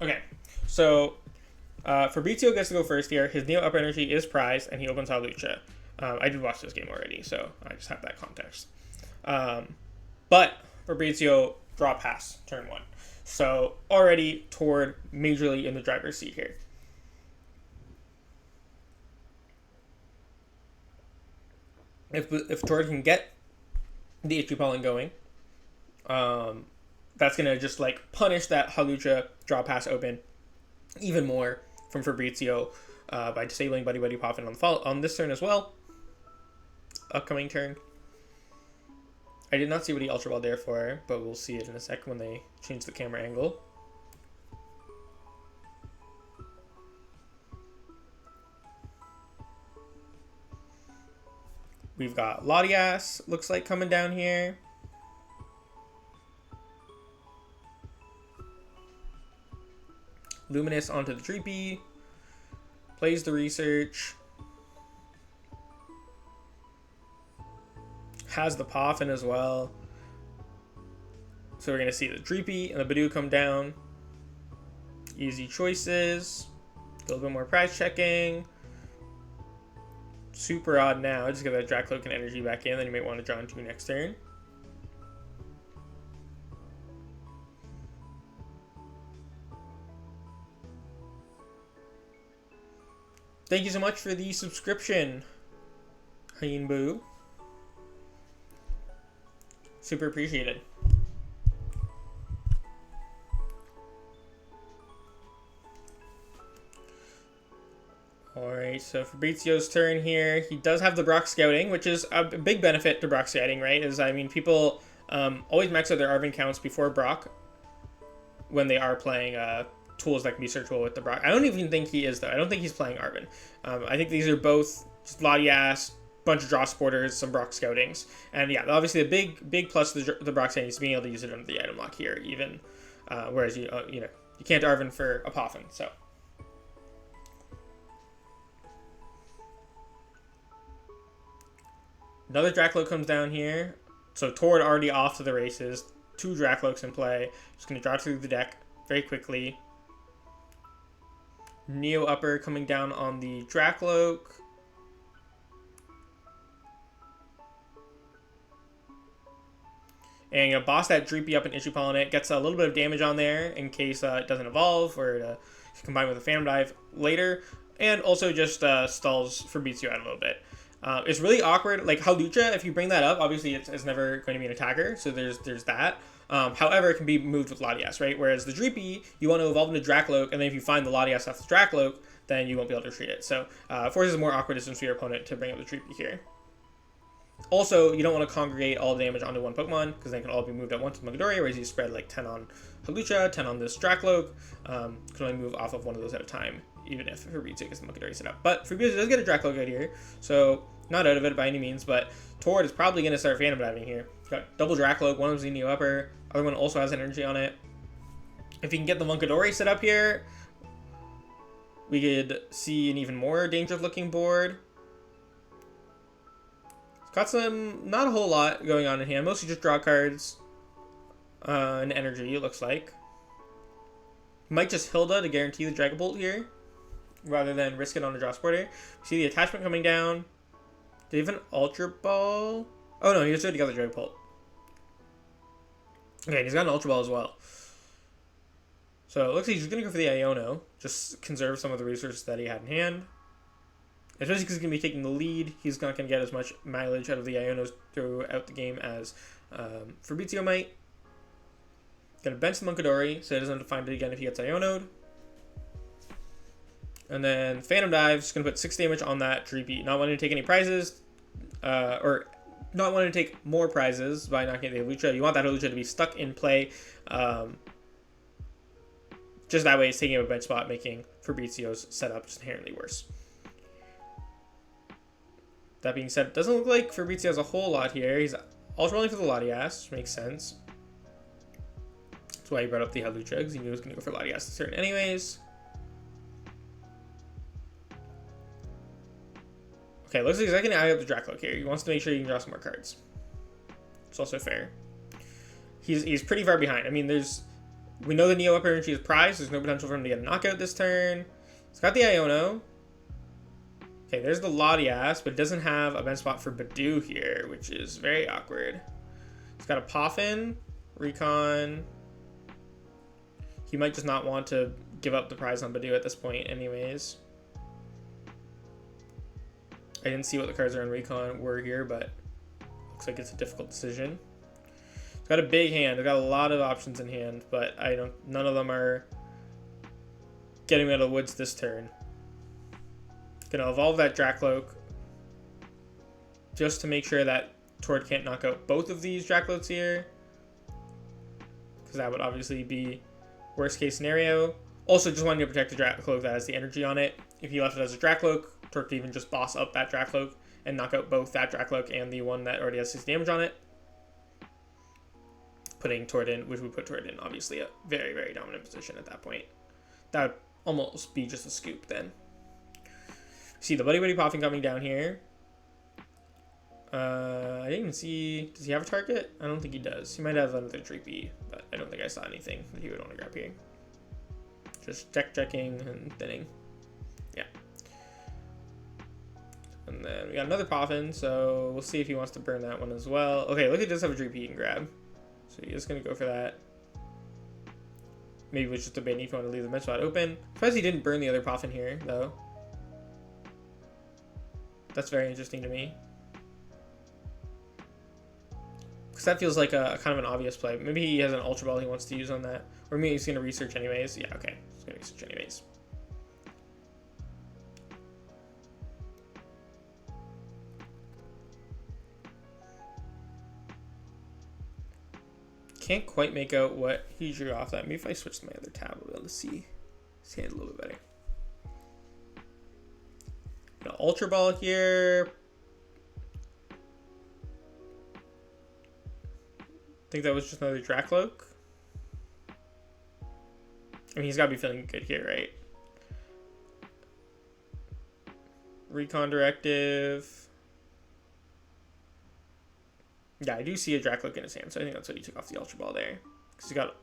Okay, so Fabrizio gets to go first here. His Neo Upper Energy is prized, and he opens Hawlucha. I did watch this game already, so I just have that context. But Fabrizio draw pass turn 1. So already Tord majorly in the driver's seat here. If Tord can get the HP pollen going, that's gonna just like punish that Hawlucha draw pass open even more from Fabrizio by disabling Buddy Buddy Poffin on this turn as well. Upcoming turn. I did not see what he Ultra Ball there for, but we'll see it in a second when they change the camera angle. We've got Latias, looks like, coming down here. Luminous onto the Dreepy. Plays the Research. Has the Poffin as well. So we're going to see the Dreepy and the Badoo come down. Easy choices. A little bit more prize checking. Super odd now. Just get that Dracloak and energy back in. Then you might want to draw into next turn. Thank you so much for the subscription, Hyinboo. Super appreciated. Alright, so Fabrizio's turn here. He does have the Brock Scouting, which is a big benefit to Brock Scouting, right? People always max out their Arven counts before Brock when they are playing tools that can be searchable with the Brock. I don't even think he is, though. I don't think he's playing Arven. I think these are both just Latias, bunch of draw supporters, some Brock Scoutings. And yeah, obviously a big plus to the Brock Scouting is being able to use it under the item lock here, even. Whereas, you can't Arven for a Poffin, so. Another Dracloak comes down here. So Tord already off to the races. 2 Dracloaks in play. Just going to draw through the deck very quickly. Neo Upper coming down on the Dracloak. And boss that Dreepy up and Issue Pollen it. Gets a little bit of damage on there in case it doesn't evolve or to combine with a Phantom Dive later. And also just stalls Fabrizio out a little bit. It's really awkward. Like Hawlucha, if you bring that up, obviously it's never going to be an attacker, so there's that. However, it can be moved with Latias, right? Whereas the Dreepy, you want to evolve into Dracloak, and then if you find the Latias off the Dracloak, then you won't be able to treat it. So forces a more awkward distance for your opponent to bring up the Dreepy here. Also, you don't want to congregate all the damage onto one Pokemon, because they can all be moved at once with Munkidori, whereas you spread like 10 on Hawlucha, 10 on this Dracloak. Can only move off of one of those at a time, even if Fabrizio gets the Munkidori set up. But Fabrizio does get a Dracloak out here, so not out of it by any means, but Tord is probably going to start Phantom Diving here. Got double Dracloak, one of them's Neo Upper, other one also has energy on it. If you can get the Munkidori set up here, we could see an even more dangerous looking board. Got not a whole lot going on in hand, mostly just draw cards and energy, it looks like. Might just Hilda to guarantee the Dragapult here, rather than risk it on a draw supporter. See the attachment coming down. Did he have an Ultra Ball? Oh no, he just already got the Dragapult. Okay, he's got an Ultra Ball as well. So it looks like he's going to go for the Iono. Just conserve some of the resources that he had in hand. Especially because he's going to be taking the lead. He's not going to get as much mileage out of the Ionos throughout the game as Fabrizio might. Going to bench the Munkidori so he doesn't have to find it again if he gets Iono'd. And then Phantom Dive, just going to put 6 damage on that Dreepy. Not wanting to take any prizes, or not wanting to take more prizes by not getting the Hawlucha. You want that Hawlucha to be stuck in play. Just that way it's taking up a bench spot, making Fabrizio's setup just inherently worse. That being said, it doesn't look like Fabrizio has a whole lot here. He's Ultra Rolling for the Latias, which makes sense. That's why he brought up the Hawlucha, because he knew he was going to go for Latias this turn anyways. Okay, looks like he's going to eye up the Dracloak here. He wants to make sure he can draw some more cards. It's also fair. He's pretty far behind. I mean, there's We know the Neo Upper Energy is prized. There's no potential for him to get a knockout this turn. He's got the Iono. Okay, there's the Latias, but it doesn't have a bench spot for Badoo here, which is very awkward. He's got a Poffin, Recon. He might just not want to give up the prize on Badoo at this point anyways. I didn't see what the cards are on Recon were here, but looks like it's a difficult decision. He's got a big hand. They've got a lot of options in hand, but none of them are getting me out of the woods this turn. Gonna evolve that Dracloak just to make sure that Tord can't knock out both of these Dracloaks here, because that would obviously be worst case scenario. Also, just wanting to protect the Dracloak that has the energy on it. If he left it as a Dracloak, Tord could even just boss up that Dracloak and knock out both that Dracloak and the one that already has 6 damage on it. Putting Tord in, which would put Tord in obviously a very, very dominant position at that point. That would almost be just a scoop then. See the Buddy Buddy Poffin coming down here. I didn't even see... Does he have a target? I don't think he does. He might have another Dreepy, but I don't think I saw anything that he would want to grab here. Just checking and thinning. Yeah. And then we got another Poffin, so we'll see if he wants to burn that one as well. Okay, look, he does have a Dreepy he can grab. So he is going to go for that. Maybe it was just a debating if you want to leave the bench spot open. Surprised he didn't burn the other Poffin here, though. That's very interesting to me. Because that feels like a kind of an obvious play. Maybe he has an Ultra Ball he wants to use on that. Or maybe he's going to research anyways. Yeah, okay. He's going to research anyways. Can't quite make out what he drew off that. Maybe if I switch to my other tab, I'll be able to see his hand a little bit better. Ultra Ball here. I think that was just another Dracloak. I mean, he's got to be feeling good here, right? Recon Directive. Yeah, I do see a Dracloak in his hand, so I think that's what he took off the Ultra Ball there. Because he's got a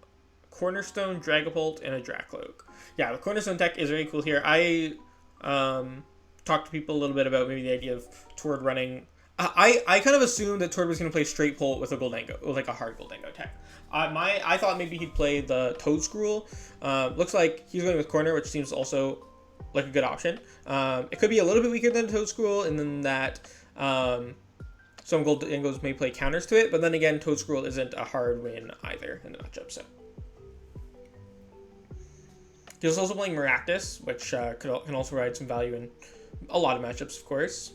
Cornerstone, Dragapult, and a Dracloak. Yeah, the Cornerstone tech is very cool here. I talked to people a little bit about maybe the idea of Tord running. I kind of assumed that Tord was going to play straight Pult with a Goldengo, with like a hard Goldengo tech. I thought maybe he'd play the Toadscruel. Looks like he's going with Corner, which seems also like a good option. It could be a little bit weaker than Toadscruel, and then that some Goldengos may play counters to it, but then again, Toadscruel isn't a hard win either in the matchup, so. He was also playing Maractus, which can also provide some value in a lot of matchups, of course.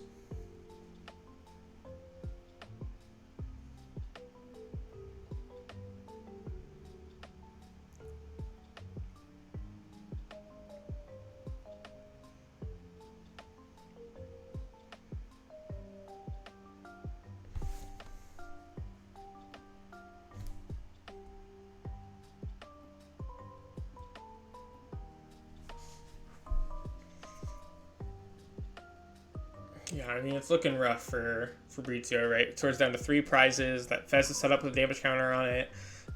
Yeah, I mean, it's looking rough for Fabrizio, right? Tord's down to 3 prizes. That Fez is set up with a damage counter on it.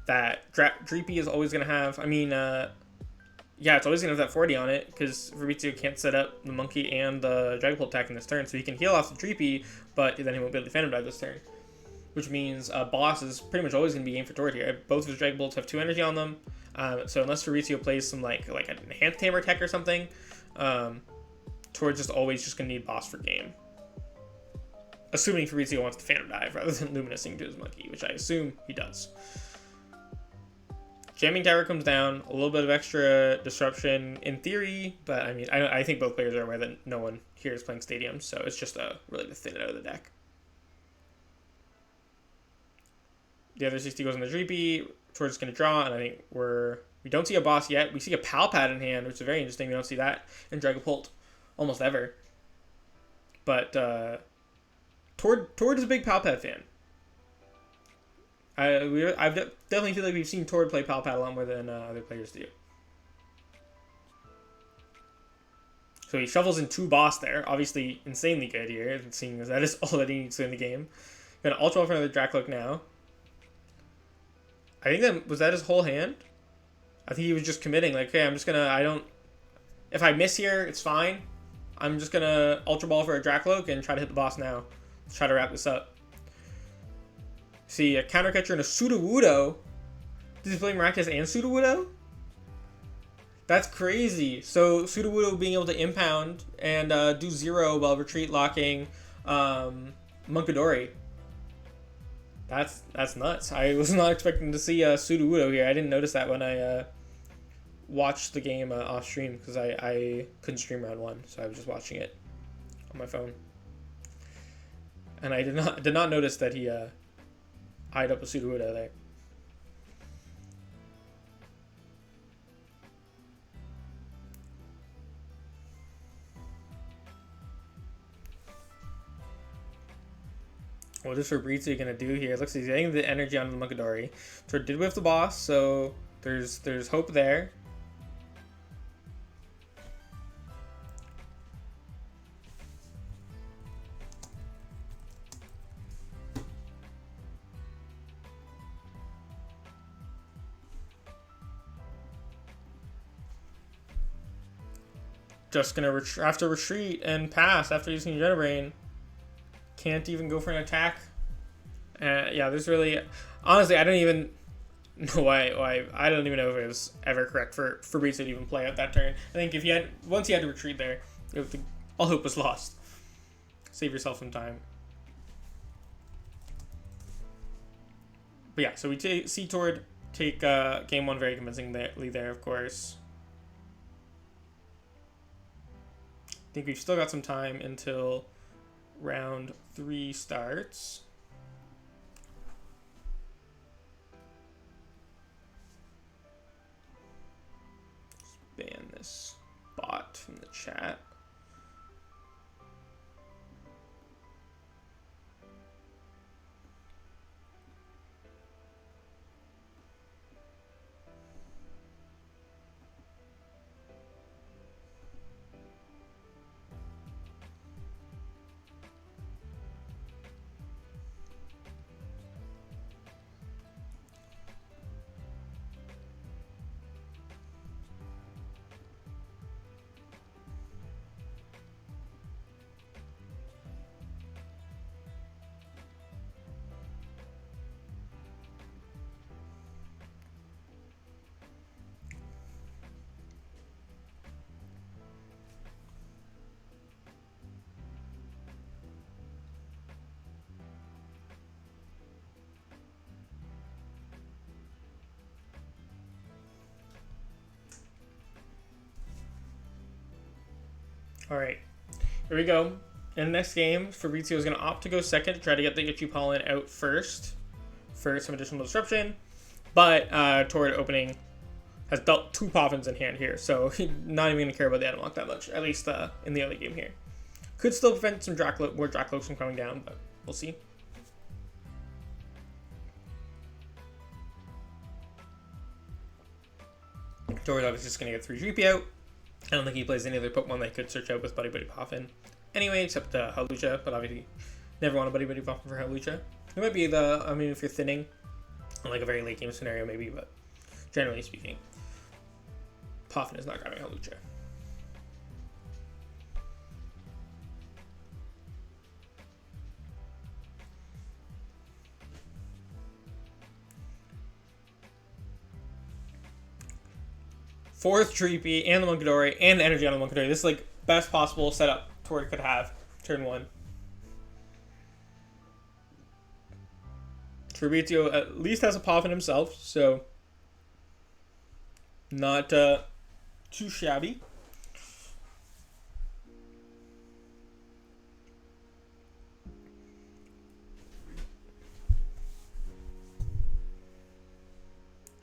That Dreepy is always going to have... I mean, yeah, it's always going to have that 40 on it, because Fabrizio can't set up the Monkey and the Dragapult attack in this turn, so he can heal off the Dreepy, but then he won't be able to Phantom Dive this turn. Which means Boss is pretty much always going to be aimed for Tord here. Both of his Dragapults have 2 energy on them, so unless Fabrizio plays some like an Enhanced Tamer tech or something, Tord's just always just going to need Boss for game. Assuming Fabrizio wants to Phantom Dive rather than Luminous into his Monkey, which I assume he does. Jamming Tower comes down, a little bit of extra disruption in theory, but I mean, I think both players are aware that no one here is playing Stadium, so it's just really to thin it out of the deck. The other 60 goes on the Dreepy, Tord's going to draw, and I think we don't see a Boss yet. We see a Palpad in hand, which is very interesting. We don't see that in Dragapult almost ever. But Tord is a big Palpad fan. I definitely feel like we've seen Tord play Palpad a lot more than other players do. So he shuffles in 2 Boss there. Obviously, insanely good here, seeing as that is all that he needs to win the game. Gonna Ultra for another Dracloak now. I think was that his whole hand? I think he was just committing, like, okay, I'm just gonna, if I miss here, it's fine. I'm just gonna Ultra Ball for a Dracloak and try to hit the boss now. Let's try to wrap this up. See, a Counter Catcher and a Sudowoodo. Does he play Miraculous and Sudowoodo? That's crazy. So Sudowoodo being able to impound and do 0 while retreat locking Munkidori. That's nuts. I was not expecting to see Sudowoodo here. I didn't notice that when I watched the game off stream because I couldn't stream round 1, so I was just watching it on my phone. And I did not notice that he eyed up a Sudowoodo there. What is Fabrizio gonna do here? Looks like he's getting the energy onto the Munkidori. So did whiff the boss, so there's hope there. Just gonna have to retreat and pass after using Generain. Can't even go for an attack. Yeah, there's really... Honestly, I don't even know why... I don't even know if it was ever correct for Fabrizio to even play out that turn. I think if he had... Once he had to retreat there, all hope was lost. Save yourself some time. But yeah, so we see Tord take game 1 very convincingly there, of course. I think we've still got some time until round 3 starts. Let's ban this bot from the chat. Alright, here we go. In the next game, Fabrizio is going to opt to go second to try to get the Itchy Pollen out first for some additional disruption. But Tord opening has dealt 2 Poffins in hand here, so he's not even going to care about the item lock that much, at least in the early game here. Could still prevent some more Dracloaks from coming down, but we'll see. Tord obviously just going to get 3 GP out. I don't think he plays any other Pokemon that could search out with Buddy Buddy Poffin. Anyway, except Hawlucha, but obviously never want a Buddy Buddy Poffin for Hawlucha. It might be I mean, if you're thinning, in like a very late game scenario maybe, but generally speaking, Poffin is not grabbing Hawlucha. Fourth Treepy and the Munkidori and the energy on the Munkidori. This is like best possible setup Tord could have turn 1. Fabrizio at least has a Poffin himself, so not too shabby.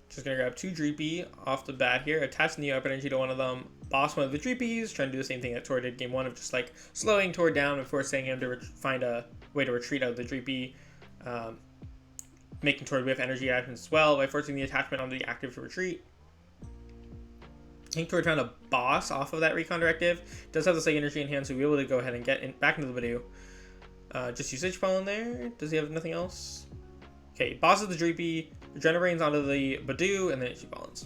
Just gonna grab 2 Dreepy off the bat here, attaching the up energy to one of them, boss one of the Dreepies, trying to do the same thing that Tord did game 1 of just like slowing Tord down and forcing him to find a way to retreat out of the Dreepy, making Tord whiff energy attachments as well by forcing the attachment onto the active to retreat. I think Tord trying to boss off of that recon directive. Does have the second energy in hand, so we'll be able to go ahead and get back into the Badoo. Just use Itchy Pollen there. Does he have nothing else? Okay, bosses the Dreepy, Generains onto the Badoo, and then Itchy Pollens.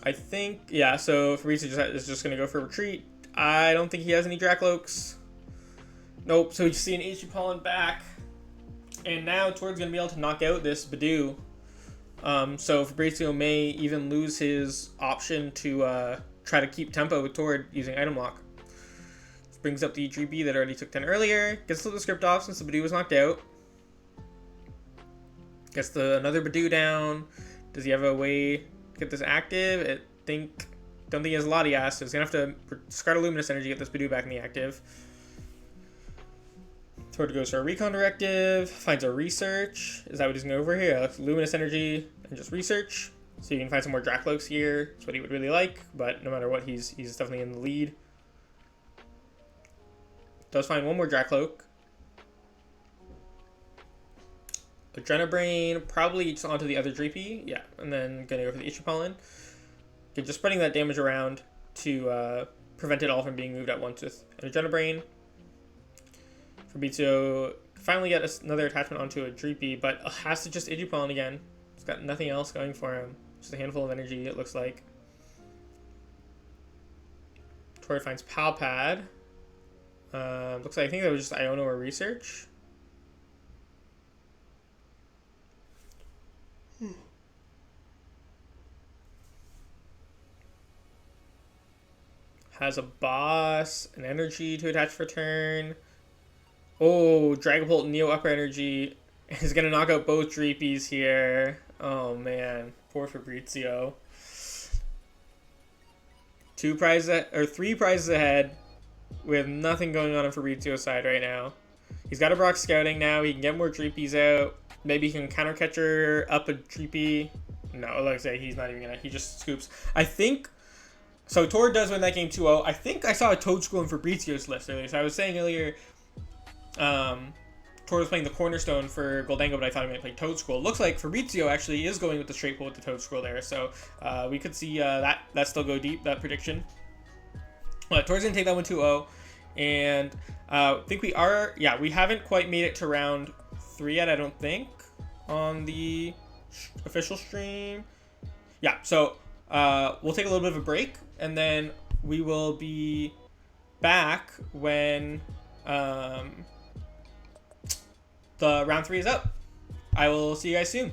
I think, yeah, so Fabrizio is just going to go for a retreat. I don't think he has any Dracloaks. Nope, so we just see an HG Pollen back. And now Tord's going to be able to knock out this Badoo. So Fabrizio may even lose his option to try to keep tempo with Tord using Item Lock. This brings up the Dreepy that already took 10 earlier. Gets the script off since the Badoo was knocked out. Gets another Badoo down. Does he have a way to get this active? Don't think he has Latias, so he's going to have to discard a Luminous Energy to get this Badoo back in the active. Tord goes for a Recon Directive, finds a Research. Is that what he's going to go over here? Luminous Energy and just Research. So you can find some more Dracloaks here. That's what he would really like, but no matter what, he's definitely in the lead. Does find one more Dracloak. Adrenabrain, probably just onto the other Dreepy. Yeah, and then going to go for the HG Pollen. Okay, just spreading that damage around to prevent it all from being moved at once with an Adrenabrain. Fabrizio finally get another attachment onto a Dreepy, but has to just HG Pollen again. He's got nothing else going for him. Just a handful of energy, it looks like. Tord finds Palpad. Looks like I think that was just Iono or Research. Has a boss, an energy to attach for turn. Oh, Dragapult Neo Upper Energy is going to knock out both Dreepies here. Oh, man. Poor Fabrizio. 3 prizes ahead with nothing going on Fabrizio's side right now. He's got a Brock Scouting now. He can get more Dreepies out. Maybe he can Counter Catcher up a Dreepy. No, like I say, he's not even going to. He just scoops. I think... So Tord does win that game 2-0. I think I saw a Toad School in Fabrizio's list earlier. So I was saying earlier... Tord was playing the Cornerstone for Goldango, but I thought he might play Toad Scroll. Looks like Fabrizio actually is going with the straight pull with the Toad Scroll there, so we could see that still go deep, that prediction. Tord's going to take that one 2-0, and I think we haven't quite made it to round 3 yet, I don't think, on the official stream. Yeah, so we'll take a little bit of a break, and then we will be back when... the round 3 is up. I will see you guys soon.